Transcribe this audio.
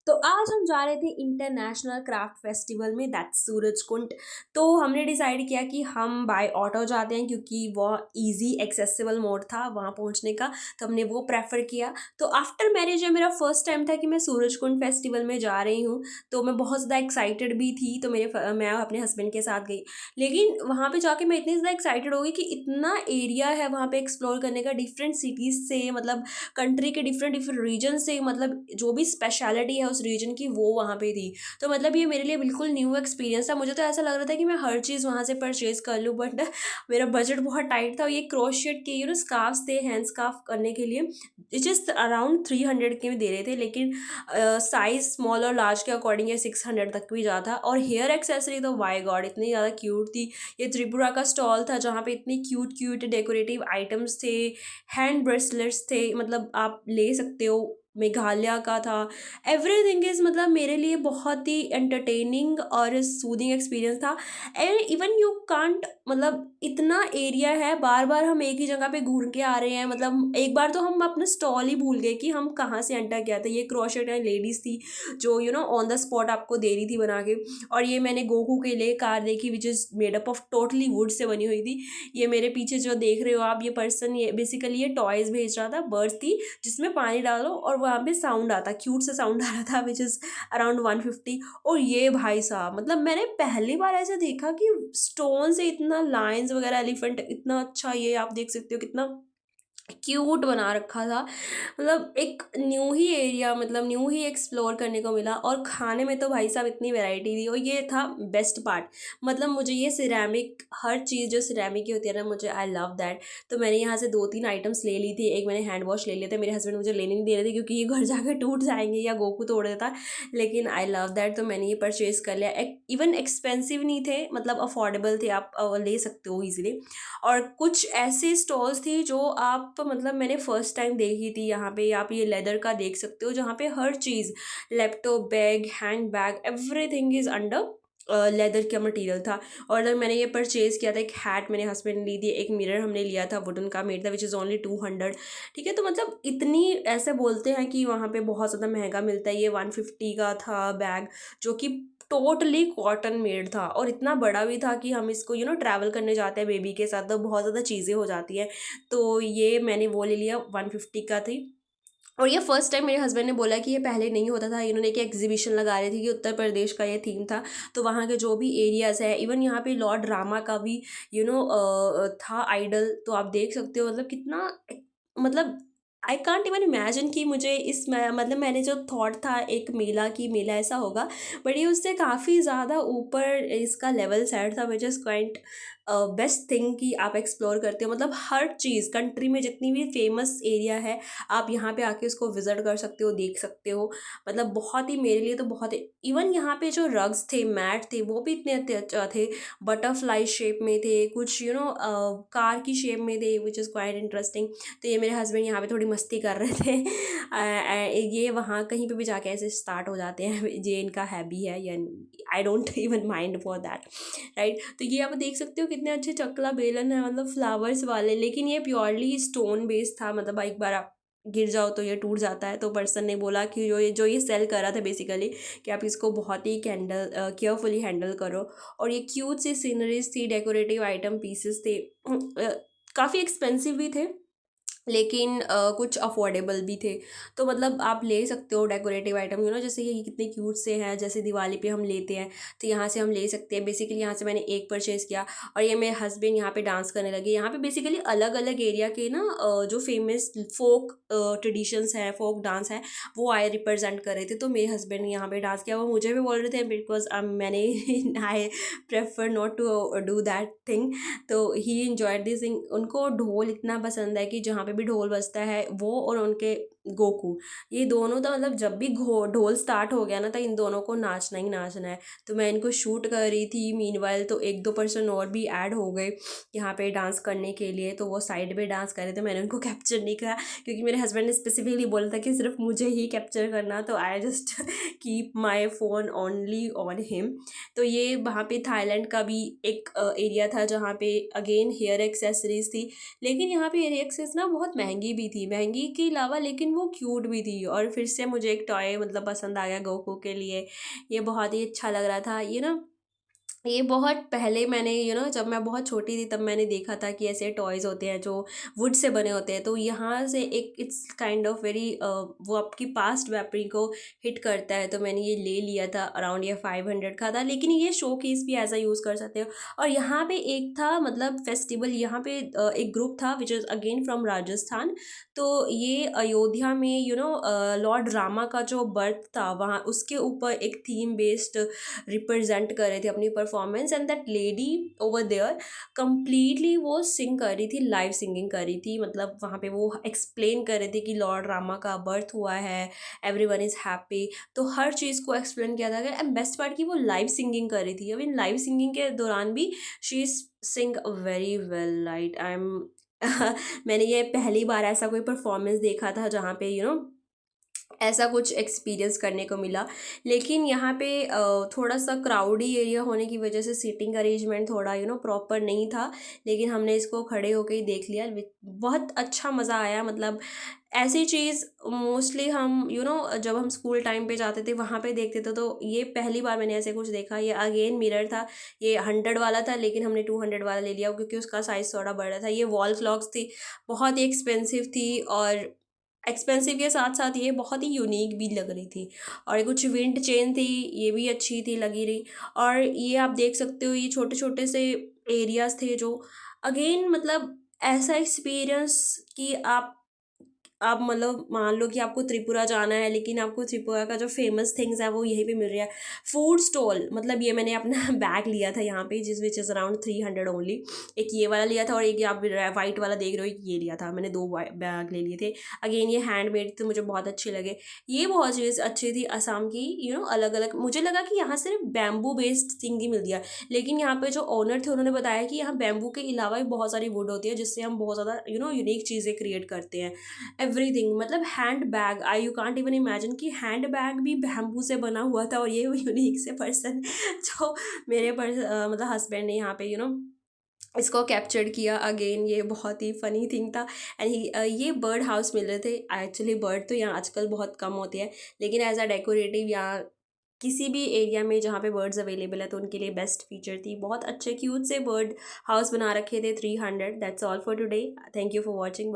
तो आज हम जा रहे थे इंटरनेशनल क्राफ्ट फेस्टिवल में, दैट्स सूरजकुंड। तो हमने डिसाइड किया कि हम बाय ऑटो जाते हैं क्योंकि वो इजी एक्सेसिबल मोड था वहाँ पहुँचने का, तो हमने वो प्रेफर किया। तो आफ्टर मैरिज मेरा फर्स्ट टाइम था कि मैं सूरजकुंड फेस्टिवल में जा रही हूँ, तो मैं बहुत ज़्यादा एक्साइटेड भी थी। तो मैं अपने हस्बैंड के साथ गई, लेकिन वहाँ पे जाके मैं इतनी ज़्यादा एक्साइटेड हो गई कि इतना एरिया है वहाँ पे एक्सप्लोर करने का, डिफरेंट सिटीज़ से, मतलब कंट्री के डिफरेंट डिफरेंट रीजन से, मतलब जो भी स्पेशलिटी है उस रीजन की वो वहाँ पे थी। तो मतलब ये मेरे लिए बिल्कुल न्यू एक्सपीरियंस था। मुझे तो ऐसा लग रहा था कि मैं हर चीज़ वहाँ से परचेज कर लूँ, बट मेरा बजट बहुत टाइट था। ये क्रोशियट के स्कार्फ्स थे, हैंड स्कार्फ करने के लिए, इट इज़ अराउंड 300 के में दे रहे थे, लेकिन साइज स्मॉल और लार्ज के अकॉर्डिंग ये 600 तक भी जाता। और हेयर एक्सेसरी तो वाई गॉड इतनी ज़्यादा क्यूट थी। ये त्रिपुरा का स्टॉल था जहाँ पे इतनी क्यूट क्यूट डेकोरेटिव आइटम्स थे, हैंड ब्रेसलेट्स थे, मतलब आप ले सकते हो। मेघालय का था। एवरीथिंग इज़, मतलब मेरे लिए बहुत ही एंटरटेनिंग और सूदिंग एक्सपीरियंस था। एंड इवन यू कांट, मतलब इतना एरिया है, बार बार हम एक ही जगह पे घूम के आ रहे हैं। मतलब एक बार तो हम अपना स्टॉल ही भूल गए कि हम कहाँ से एंटर किया था। ये क्रोशेट एंड लेडीज़ थी जो ऑन द स्पॉट आपको दे रही थी बना के। और ये मैंने गोकू के लिए कार देखी which is made up of totally would say बनी हुई थी। ये मेरे पीछे जो देख रहे हो आप, ये पर्सन, ये बेसिकली ये टॉयज़ भेज रहा था। बर्ड्स थी जिसमें पानी डालो और वहाँ पे साउंड आता, क्यूट सा साउंड आ रहा था, विच इज़ अराउंड 150। और ये भाई साहब, मतलब मैंने पहली बार ऐसे देखा कि स्टोन से इतना लायंस वगैरह, एलिफेंट, इतना अच्छा, ये आप देख सकते हो कितना क्यूट बना रखा था। मतलब एक न्यू ही एरिया, मतलब न्यू ही एक्सप्लोर करने को मिला। और खाने में तो भाई साहब इतनी वैरायटी थी, और ये था बेस्ट पार्ट। मतलब मुझे ये सिरेमिक, हर चीज़ जो सिरेमिक की होती है ना, मुझे आई लव दैट। तो मैंने यहाँ से 2-3 आइटम्स ले ली थी। एक मैंने हैंड वॉश ले लिया था, मेरे हस्बैंड मुझे लेने नहीं दे रहे थे क्योंकि ये घर जाकर टूट जाएंगे या गोकू तोड़ देता, लेकिन आई लव दैट। तो मैंने ये परचेज़ कर लिया। इवन एक्सपेंसिव नहीं थे, मतलब अफोर्डेबल थे, आप ले सकते हो ईजिली। और कुछ ऐसे स्टॉल्स थी जो आप, मतलब मैंने फर्स्ट टाइम देखी थी। यहाँ पे आप ये लेदर का देख सकते हो, जहाँ पे हर चीज़, laptop bag, hand bag, everything is under leather का मटेरियल था। और जब मैंने ये परचेज़ किया था, एक हैट मेरे हस्बैंड ने ली थी, एक मिरर हमने लिया था, वुडन का मेड था, विच इज़ ओनली 200। ठीक है, तो मतलब इतनी, ऐसे बोलते हैं कि वहाँ पे बहुत ज़्यादा महंगा मिलता है। ये 150 का था बैग, जो कि टोटली कॉटन मेड था, और इतना बड़ा भी था कि हम इसको ट्रैवल करने जाते हैं बेबी के साथ, तो बहुत ज़्यादा चीज़ें हो जाती हैं। तो ये मैंने वो ले लिया, 150 का थी। और ये फर्स्ट टाइम मेरे हस्बैंड ने बोला कि ये पहले नहीं होता था। इन्होंने एक एग्जीबिशन लगा रही थी कि उत्तर प्रदेश का ये थीम था, तो वहाँ के जो भी एरियाज़ है, इवन यहाँ पे लॉर्ड रामा का भी था आइडल, तो आप देख सकते हो। मतलब कितना, मतलब आई कांट इवन इमेजिन कि मुझे मतलब मैंने जो थॉट था एक मेला की, मेला ऐसा होगा, बट ये उससे काफ़ी ज़्यादा ऊपर इसका लेवल सेट था, which is coined best thing कि आप एक्सप्लोर करते हो। मतलब हर चीज़, कंट्री में जितनी भी फेमस एरिया है, आप यहाँ पे आके उसको विज़िट कर सकते हो, देख सकते हो। मतलब बहुत ही, मेरे लिए तो बहुत ही, इवन यहाँ पे जो रग्स थे, मैट थे, वो भी इतने अच्छा थे। बटरफ्लाई शेप में थे, कुछ कार की शेप में थे, विच इज़ क्वाइट इंटरेस्टिंग। तो ये मेरे हस्बैंड यहाँ पे थोड़ी मस्ती कर रहे थे। ये वहाँ कहीं पे भी जाके ऐसे स्टार्ट हो जाते हैं, ये इनका हैबी है, या I don't even mind for that, right. तो ये आप देख सकते हो कितने अच्छे चकला बेलन है, मतलब फ्लावर्स वाले, लेकिन ये प्योरली स्टोन बेस्ड था। मतलब एक बार आप गिर जाओ तो ये टूट जाता है। तो पर्सन ने बोला कि जो ये सेल कर रहा था बेसिकली, कि आप इसको बहुत ही केयरफुली हैंडल करो। और ये क्यूट सी सीनरीज थी, डेकोरेटिव आइटम पीसेस थे, काफ़ी एक्सपेंसिव भी थे, लेकिन कुछ अफोर्डेबल भी थे। तो मतलब आप ले सकते हो डेकोरेटिव आइटम, जैसे ये कितने क्यूट से हैं, जैसे दिवाली पे हम लेते हैं, तो यहाँ से हम ले सकते हैं। बेसिकली यहाँ से मैंने एक परचेज़ किया, और ये मेरे हस्बैंड यहाँ पे डांस करने लगे। यहाँ पे बेसिकली अलग अलग एरिया के जो फेमस फोक ट्रेडिशंस हैं, फोक डांस है, वो आए रिप्रेजेंट कर रहे थे। तो मेरे हस्बैंड ने यहाँ पे डांस किया, वो मुझे भी बोल रहे थे, बिकॉज मैंने I prefer not to do that thing. तो ही इन्जॉयड दिस थिंग। उनको ढोल इतना पसंद है कि जहाँ पे भी ढोल बजता है, वो और उनके गोकू, ये दोनों तो, मतलब जब भी ढोल स्टार्ट हो गया ना, तो इन दोनों को नाचना ही नाचना है। तो मैं इनको शूट कर रही थी, मीनवाइल तो 1-2 पर्सन और भी ऐड हो गए यहाँ पे डांस करने के लिए, तो वो साइड पे डांस कर रहे थे। मैंने उनको कैप्चर नहीं किया क्योंकि मेरे हस्बैंड ने स्पेसिफिकली बोला था कि सिर्फ मुझे ही कैप्चर करना, तो I just keep my phone only on him. तो ये वहाँ पे थाईलैंड का भी एक एरिया था जहाँ पे अगेन हेयर एक्सेसरीज थी। लेकिन यहाँ पे हेयर एक्सेसरीज ना बहुत महंगी भी थी, महंगी के अलावा लेकिन वो क्यूट भी थी। और फिर से मुझे एक टॉय मतलब पसंद आ गया गोकू के लिए। ये बहुत ही अच्छा लग रहा था ये ना। ये बहुत पहले मैंने जब मैं बहुत छोटी थी तब मैंने देखा था कि ऐसे टॉयज़ होते हैं जो वुड से बने होते हैं। तो यहाँ से एक इट्स काइंड ऑफ वेरी वो आपकी पास्ट मेमोरी को हिट करता है। तो मैंने ये ले लिया था, अराउंड ये 500 का था, लेकिन ये शो केस भी ऐसा यूज़ कर सकते हो। और यहाँ पे एक था मतलब फेस्टिवल, यहाँ पे एक ग्रुप था which is again from Rajasthan. तो ये अयोध्या में लॉर्ड रामा का जो बर्थ था वहाँ उसके ऊपर एक थीम बेस्ड रिप्रेजेंट कर रहे थे अपनी performance. And that lady over there completely वो सिंग कर रही थी, लाइव सिंगिंग कर रही थी। मतलब वहाँ पे वो एक्सप्लेन कर रहे थे कि लॉर्ड रामा का बर्थ हुआ है, एवरीवन इज़ हैप्पी। तो हर चीज़ को एक्सप्लेन किया था। एंड बेस्ट पार्ट कि वो लाइव सिंगिंग कर रही थी। अब इन लाइव सिंगिंग के दौरान भी she Singh very well, right. I am मैंने ये पहली बार ऐसा कोई परफॉर्मेंस देखा था जहाँ पे ऐसा कुछ एक्सपीरियंस करने को मिला। लेकिन यहाँ पे थोड़ा सा क्राउडी एरिया होने की वजह से सीटिंग अरेंजमेंट थोड़ा प्रॉपर नहीं था। लेकिन हमने इसको खड़े होके ही देख लिया। बहुत अच्छा मज़ा आया। मतलब ऐसी चीज़ मोस्टली हम जब हम स्कूल टाइम पे जाते थे वहाँ पे देखते थे। तो ये पहली बार मैंने ऐसे कुछ देखा। ये अगेन मिरर था, ये 100 वाला था लेकिन हमने 200 वाला ले लिया क्योंकि उसका साइज़ थोड़ा बड़ा था। ये वॉल क्लॉक्स थी, बहुत ही एक्सपेंसिव थी। और एक्सपेंसिव के साथ साथ ये बहुत ही यूनिक भी लग रही थी। और कुछ विंड चेन थी, ये भी अच्छी थी लगी रही। और ये आप देख सकते हो, ये छोटे छोटे से एरियाज थे जो अगेन मतलब ऐसा एक्सपीरियंस कि आप मतलब मान लो कि आपको त्रिपुरा जाना है लेकिन आपको त्रिपुरा का जो फेमस थिंग्स है वो यहीं पे मिल रहा है। फूड स्टॉल, मतलब ये मैंने अपना बैग लिया था यहाँ पे जिस विच इज़ अराउंड 300 ओनली। एक ये वाला लिया था और एक आप वाइट वाला देख रहे हो ये लिया था मैंने। दो बैग ले लिए थे। अगेन ये हैंडमेड थे, मुझे बहुत अच्छे लगे। ये बहुत चीज़ अच्छी थी असम की। अलग अलग मुझे लगा कि यहाँ सिर्फ बैम्बू बेस्ड थिंग ही मिलती है। लेकिन यहाँ पे जो ओनर थे उन्होंने बताया कि यहाँ बैम्बू के अलावा भी बहुत सारी वुड होती है जिससे हम बहुत ज़्यादा यूनिक चीज़ें क्रिएट करते हैं। एवरीथिंग, मतलब hand bag, I you can't even imagine कि हैंड बैग भी बैम्बू से बना हुआ था। और ये यूनिक से पर्सन जो मेरे मतलब हस्बैंड ने यहाँ पे इसको कैप्चर्ड किया। अगेन ये बहुत ही फ़नी थिंग था। एंड ये बर्ड हाउस मिल रहे थे। एक्चुअली बर्ड तो यहाँ आजकल बहुत कम होते हैं लेकिन एज अ डेकोरेटिव यहाँ किसी भी एरिया में जहाँ पे बर्ड्स अवेलेबल है तो उनके लिए बेस्ट फीचर थी। बहुत अच्छे क्यूट से बर्ड हाउस बना रखे थे। 300। That's all for today. Thank you for watching.